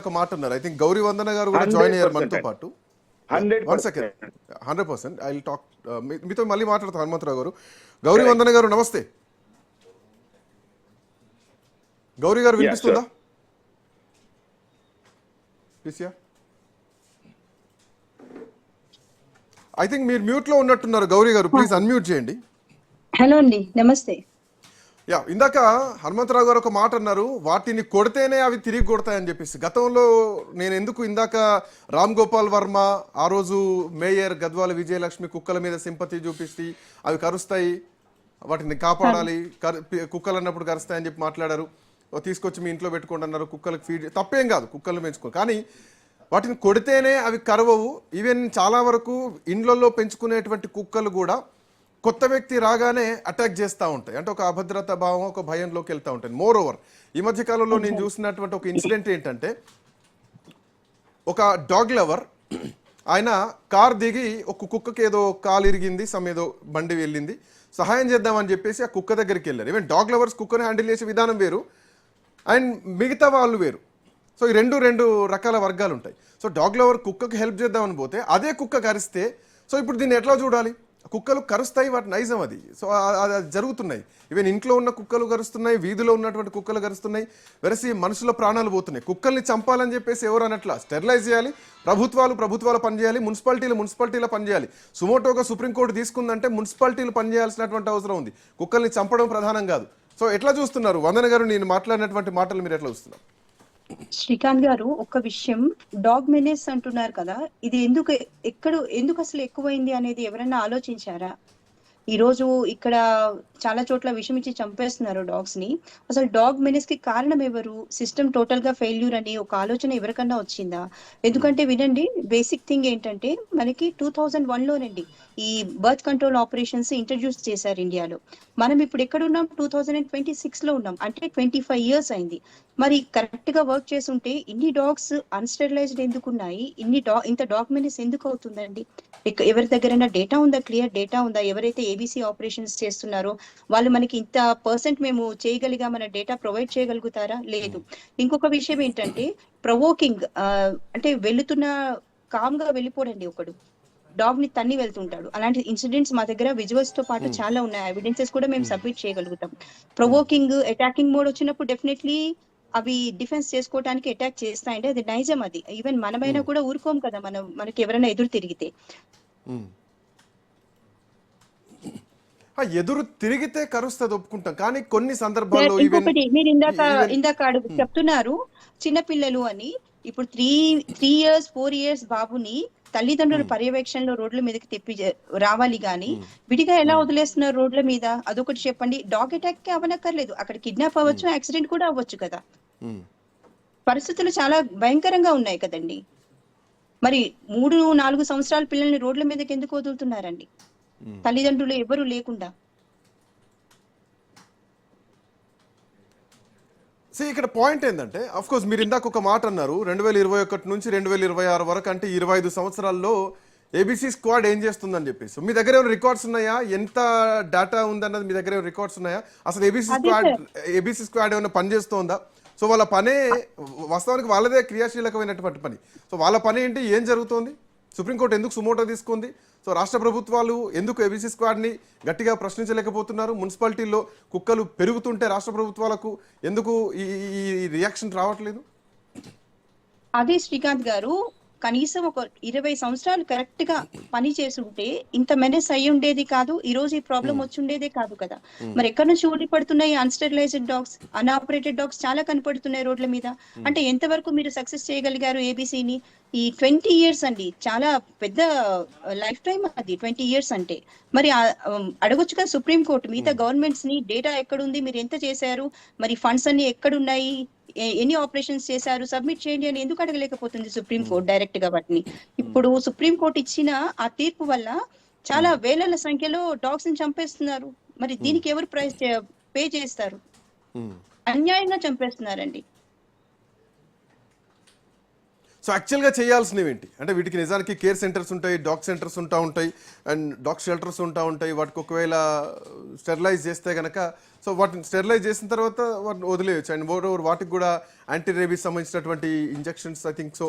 ఒక మాట ఉన్నారు. ఐ థింక్ గౌరీ వందన గారు కూడా జాయిన్ అయ్యారు మనతో పాటు. 1 సెకండ్, 100%. ఐ విల్ టాక్ మీతో మళ్ళీ మాట్లాడతాను. హనుమంతరావు గారు, గౌరీ వందన గారు నమస్తే. గౌరీ గారు వినిపిస్తుందా? ఐ థింక్ మీరు మ్యూట్ లో ఉన్నట్టున్నారు. గౌరీ గారు ప్లీజ్ అన్మ్యూట్ చేయండి. హలో అండి, నమస్తే. ఇందాక హనుమంతరావు గారు ఒక మాట అన్నారు, వాటిని కొడితేనే అవి తిరిగి కొడతాయని చెప్పేసి. గతంలో నేను ఎందుకు ఇందాక రామ్ గోపాల్ వర్మ ఆ రోజు మేయర్ గద్వాల విజయలక్ష్మి కుక్కల మీద సింపతి చూపిస్తే అవి కరుస్తాయి, వాటిని కాపాడాలి, కుక్కలు అన్నప్పుడు కరుస్తాయని చెప్పి మాట్లాడారు. తీసుకొచ్చి మీ ఇంట్లో పెట్టుకోండి అన్నారు. కుక్కలకు ఫీడ్ తప్పేం కాదు, కుక్కలు పెంచుకో, కానీ వాటిని కొడితేనే అవి కరవవు. ఈవెన్ చాలా వరకు ఇండ్లలో పెంచుకునేటువంటి కుక్కలు కూడా కొత్త వ్యక్తి రాగానే అటాక్ చేస్తూ ఉంటాయి. అంటే ఒక అభద్రతా భావం, ఒక భయంలోకి వెళ్తూ ఉంటాయి. మోర్ ఓవర్ ఈ మధ్య కాలంలో నేను చూసినటువంటి ఒక ఇన్సిడెంట్ ఏంటంటే, ఒక డాగ్ లవర్ ఆయన కార్ దిగి ఒక కుక్కకి ఏదో కాలు ఇరిగింది, ఏదో బండి వెళ్ళింది, సహాయం చేద్దామని చెప్పేసి ఆ కుక్క దగ్గరికి వెళ్ళారు. ఈవెన్ డాగ్ లవర్స్ కుక్కని హ్యాండిల్ చేసే విధానం వేరు అండ్ మిగతా వాళ్ళు వేరు. సో ఈ రెండు రకాల వర్గాలు ఉంటాయి. సో డాగ్ లవర్ కుక్కకి హెల్ప్ చేద్దామని పోతే అదే కుక్క కరిస్తే, సో ఇప్పుడు దీన్ని ఎట్లా చూడాలి? కుక్కలు కరుస్తాయి, వాటి నైజం అది. సో అది జరుగుతున్నాయి. ఈవెన్ ఇంట్లో ఉన్న కుక్కలు కరుస్తున్నాయి, వీధిలో ఉన్నటువంటి కుక్కలు కరుస్తున్నాయి, వెరసి మనుషుల ప్రాణాలు పోతున్నాయి. కుక్కల్ని చంపాలని చెప్పేసి ఎవరు అనట్లా. స్టెరిలైజ్ చేయాలి, ప్రభుత్వాలు పనిచేయాలి, మున్సిపాలిటీల పనిచేయాలి. సుమోటోగా సుప్రీంకోర్టు తీసుకుందంటే మున్సిపాలిటీలు పనిచేయాల్సినటువంటి అవసరం ఉంది. కుక్కల్ని చంపడం ప్రధానం కాదు. సో ఎట్లా చూస్తున్నారు వందన గారు, నేను మాట్లాడినటువంటి మాటలు మీరు ఎట్లా చూస్తున్నారు? శ్రీకాంత్ గారు, ఒక విషయం, డాగ్ మెనేస్ అంటున్నారు కదా, ఇది ఎందుకు అసలు ఎక్కువైంది అనేది ఎవరైనా ఆలోచించారా? ఈ రోజు ఇక్కడ చాలా చోట్ల విషమిచ్చి చంపేస్తున్నారు డాగ్స్ ని. అసలు డాగ్ మెనేస్ కి కారణం ఎవరు? సిస్టమ్ టోటల్ గా ఫెయిల్యూర్ అని ఒక ఆలోచన ఎవరికన్నా వచ్చిందా? ఎందుకంటే వినండి, బేసిక్ థింగ్ ఏంటంటే, మనకి 2001 లోనండి ఈ బర్త్ కంట్రోల్ ఆపరేషన్స్ ఇంట్రడ్యూస్ చేశారు ఇండియాలో. మనం ఇప్పుడు ఎక్కడున్నాం? 2026 లో ఉన్నాం. అంటే 25 years అయింది. మరి కరెక్ట్ గా వర్క్ చేస్తుంటే ఇన్ని డాగ్స్ అన్స్టెరిలైజ్డ్ ఎందుకు ఉన్నాయి? ఇంత డాగ్ మెనేస్ ఎందుకు అవుతుందండి? ఎవరి దగ్గరైనా డేటా ఉందా? క్లియర్ డేటా ఉందా? ఎవరైతే ఏబీసీ ఆపరేషన్స్ చేస్తున్నారో వాళ్ళు మనకి ఇంత పర్సెంట్ మేము చేయగలిగామన్న డేటా ప్రొవైడ్ చేయగలుగుతారా? లేదు. ఇంకొక విషయం ఏంటంటే, ప్రొవోకింగ్, అంటే వెళుతున్న కామ్ గా వెళ్ళిపోడండి ఒకడు, డాగ్ ని తన్ని వెళ్తుంటాడు. అలాంటి ఇన్సిడెంట్స్ మా దగ్గర విజువల్స్ తో పాటు చాలా ఉన్నాయి. ఎవిడెన్సెస్ కూడా మేము సబ్మిట్ చేయగలుగుతాం. ప్రొవోకింగ్, అటాకింగ్ మోడ్ వచ్చినప్పుడు డెఫినెట్లీ అవి డిఫెన్స్ చేసుకోవడానికి అటాక్ చేస్తాయంటే అది నైజం. అది ఈవెన్ మనమైనా కూడా ఊరుకోం కదా, మనకి ఎవరైనా ఎదురు తిరిగితే. ఎదురు తిరిగితే కరుస్తుంది, ఒప్పుకుంటాం. కానీ కొన్ని సందర్భాల్లో ఇంకొకటి, మీరు ఇందాక చెప్తున్నారు చిన్నపిల్లలు అని. ఇప్పుడు 3 years 4 years బాబుని తల్లిదండ్రుల పర్యవేక్షణలో రోడ్ల మీదకి తెప్పి రావాలి గాని విడిగా ఎలా వదిలేస్తున్నారు రోడ్ల మీద? అదొకటి చెప్పండి. డాగ్ అటాక్ అవనక్కర్లేదు, అక్కడ కిడ్నాప్ అవ్వచ్చు, యాక్సిడెంట్ కూడా అవ్వచ్చు కదా. పరిస్థితులు చాలా భయంకరంగా ఉన్నాయి కదండి. మరి 3-4 సంవత్సరాల పిల్లల్ని రోడ్ల మీదకి ఎందుకు వదులుతున్నారండి తల్లిదండ్రులు ఎవరు లేకుండా? ఇక్కడ పాయింట్ ఏంటంటే, అఫ్ కోర్స్ మీరు ఇందాక ఒక మాట అన్నారు, 2021 నుంచి 2026 వరకు, అంటే 25 సంవత్సరాల్లో ఏబీసీ స్క్వాడ్ ఏం చేస్తుందని చెప్పేసి. మీ దగ్గర ఏమైనా రికార్డ్స్ ఉన్నాయా? ఎంత డేటా ఉందన్నది మీ దగ్గర ఏమైనా రికార్డ్స్ ఉన్నాయా? అసలు ఏబీసీ స్క్వాడ్ ఏమైనా పని చేస్తుందా? సో వాళ్ళ పనే వాస్తవానికి వాళ్ళదే క్రియాశీలకమైనటువంటి పని. సో వాళ్ళ పని ఏంటి, ఏం జరుగుతోంది, సుప్రీంకోర్టు ఎందుకు సుమోటో తీసుకుంది, సో రాష్ట్ర ప్రభుత్వాలు ఎందుకు ఏబీసీ స్క్వాడ్ని గట్టిగా ప్రశ్నించలేకపోతున్నారు, మున్సిపాలిటీల్లో కుక్కలు పెరుగుతుంటే రాష్ట్ర ప్రభుత్వాలకు ఎందుకు ఈ రియాక్షన్ రావట్లేదు? అదే శ్రీకాంత్ గారు, కనీసం ఒక 20 సంవత్సరాలు కరెక్ట్ గా పని చేసుంటే ఇంత మెనెస్ అయ్యి ఉండేది కాదు, ఈ రోజు ఈ ప్రాబ్లం వచ్చి ఉండేదే కాదు కదా. మరి ఎక్కడి నుంచి ఊడిపడుతున్నాయి అన్స్టెరిలైజ్డ్ డాగ్స్, అన్ఆపరేటెడ్ డాగ్స్ చాలా కనపడుతున్నాయి రోడ్ల మీద. అంటే ఎంతవరకు మీరు సక్సెస్ చేయగలిగారు ఏబీసీని? ఈ 20 years అండి, చాలా పెద్ద లైఫ్ టైం అది 20 years అంటే. మరి అడగొచ్చు కదా సుప్రీం కోర్టు, మిగతా గవర్నమెంట్స్ ని, డేటా ఎక్కడుంది, మీరు ఎంత చేశారు, మరి ఫండ్స్ అన్ని ఎక్కడున్నాయి, ఎన్ని ఆపరేషన్స్ చేశారు, సబ్మిట్ చేయండి అని ఎందుకు అడగలేకపోతుంది సుప్రీం కోర్టు డైరెక్ట్ గా వాటిని? ఇప్పుడు సుప్రీం కోర్టు ఇచ్చిన ఆ తీర్పు వల్ల చాలా వేల సంఖ్యలో డాగ్స్ ని చంపేస్తున్నారు. మరి దీనికి ఎవరు ప్రైస్ పే చేస్తారు? అన్యాయంగా చంపేస్తున్నారండి. సో యాక్చువల్గా చేయాల్సినవి ఏంటి అంటే వీటికి నిజానికి కేర్ సెంటర్స్ ఉంటాయి, డాగ్ సెంటర్స్ ఉంటాయి అండ్ డాగ్ షెల్టర్స్ ఉంటాయి. వాటికి ఒకవేళ స్టెరిలైజ్ చేస్తే కనుక సో వాటిని స్టెరిలైజ్ చేసిన తర్వాత వాటిని వదిలేయచ్చు. అండ్ మోర్ ఓవర్ వాటికి కూడా యాంటీ రేబీస్ సంబంధించినటువంటి ఇంజెక్షన్స్ ఐ థింక్ సో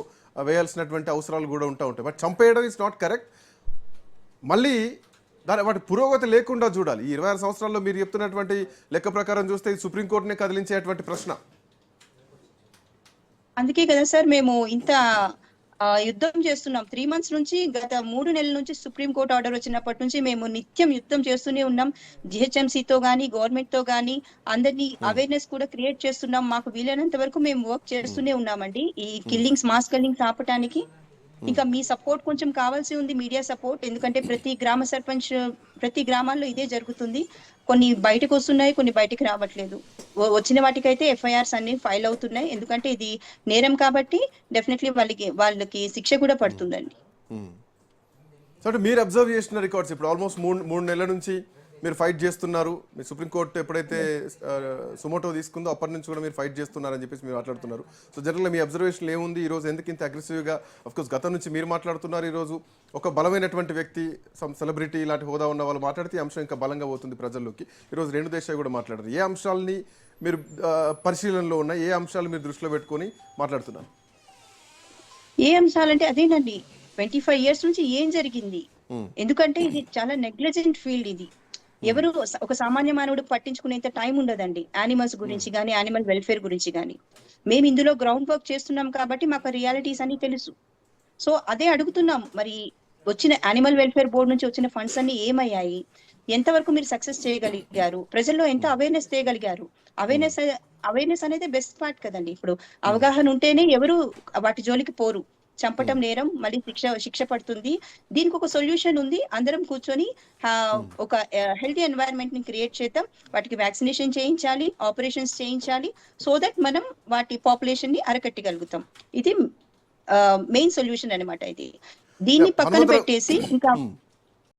వేయాల్సినటువంటి అవసరాలు కూడా ఉంటాయి. బట్ చంపేయడం ఇస్ నాట్ కరెక్ట్. మళ్ళీ వాటి పురోగతి లేకుండా చూడాలి. ఈ 26 సంవత్సరాల్లో మీరు చెప్తున్నటువంటి లెక్క ప్రకారం చూస్తే ఇది సుప్రీంకోర్టునే కదిలించేటువంటి ప్రశ్న. అందుకే కదా సార్ మేము ఇంత యుద్ధం చేస్తున్నాం. 3 months నుంచి, గత 3 నెలల నుంచి సుప్రీం కోర్ట్ ఆర్డర్ వచ్చినప్పటి నుంచి మేము నిత్యం యుద్ధం చేస్తూనే ఉన్నాం. జిహెచ్ఎంసీతో కానీ గవర్నమెంట్ తో కానీ అందరినీ అవేర్నెస్ కూడా క్రియేట్ చేస్తున్నాం. మాకు వీలైనంత వరకు మేము వర్క్ చేస్తూనే ఉన్నామండి ఈ కిల్లింగ్స్, మాస్ కిల్లింగ్స్ ఆపటానికి. ఇంకా మీ సపోర్ట్ కొంచెం కావాల్సి ఉంది, మీడియా సపోర్ట్. ఎందుకంటే ప్రతి గ్రామ సర్పంచ్, ప్రతి గ్రామాల్లో ఇదే జరుగుతుంది. కొన్ని బయటకు వస్తున్నాయి, కొన్ని బయటకు రావట్లేదు. వచ్చిన వాటికైతే ఎఫ్ఐఆర్స్ అన్ని ఫైల్ అవుతున్నాయి. ఎందుకంటే ఇది నేరం కాబట్టి డెఫినెట్లీ వాళ్ళకి శిక్ష కూడా పడుతుందండి. సో అంటే మీరు అబ్జర్వ్ చేసిన రికార్డ్స్ ఇప్పుడు ఆల్మోస్ట్ మూడు నెలల నుంచి మీరు ఫైట్ చేస్తున్నారు. మీ సుప్రీంకోర్టు ఎప్పుడైతే సుమోటో తీసుకుందో అప్పటి నుంచి కూడా మీరు ఫైట్ చేస్తున్నారని చెప్పేసి మీరు మాట్లాడుతున్నారు. సో జనరల్గా మీ అబ్జర్వేషన్ ఏముంది? ఈరోజు ఎందుకు ఇంత అగ్రెసివ్గా, అఫ్కోర్స్ గతం నుంచి మీరు మాట్లాడుతున్నారు, ఈరోజు ఒక బలమైనటువంటి వ్యక్తి, సెలబ్రిటీ ఇలాంటి హోదా ఉన్న వాళ్ళు మాట్లాడితే ఈ అంశం ఇంకా బలంగా పోతుంది ప్రజల్లోకి. ఈరోజు రెండు దేశాలు కూడా మాట్లాడారు. ఏ అంశాలని మీరు పరిశీలనలో ఉన్నాయి, ఏ అంశాలు మీరు దృష్టిలో పెట్టుకొని మాట్లాడుతున్నారు? ఏ అంశాలంటే అదేనండి, 25 years నుంచి ఏం జరిగింది? ఎందుకంటే ఇది చాలా నెగ్లిజెంట్ ఫీల్డ్. ఇది ఎవరు ఒక సామాన్య మానవుడు పట్టించుకునేంత టైం ఉండదండి యానిమల్స్ గురించి కానీ, యానిమల్ వెల్ఫేర్ గురించి కానీ. మేము ఇందులో గ్రౌండ్ వర్క్ చేస్తున్నాం కాబట్టి మాకు రియాలిటీస్ అన్ని తెలుసు. సో అదే అడుగుతున్నాం, మరి వచ్చిన యానిమల్ వెల్ఫేర్ బోర్డు నుంచి వచ్చిన ఫండ్స్ అన్ని ఏమయ్యాయి? ఎంతవరకు మీరు సక్సెస్ చేయగలిగారు? ప్రజల్లో ఎంత అవేర్నెస్ తేయగలిగారు? అవేర్నెస్ అనేది బెస్ట్ పార్ట్ కదండి. ఇప్పుడు అవగాహన ఉంటేనే ఎవరు వాటి జోలికి పోరు. చంపటం నేరం, మళ్ళీ శిక్ష పడుతుంది. దీనికి ఒక సొల్యూషన్ ఉంది. అందరం కూర్చొని ఒక హెల్తీ ఎన్వైరన్మెంట్ ని క్రియేట్ చేద్దాం. వాటికి వ్యాక్సినేషన్ చేయించాలి, ఆపరేషన్స్ చేయించాలి. సో దట్ మనం వాటి పాపులేషన్ ని అరకట్టగలుగుతాం. ఇది మెయిన్ సొల్యూషన్ అనమాట. ఇది దీన్ని పక్కన పెట్టేసి ఇంకా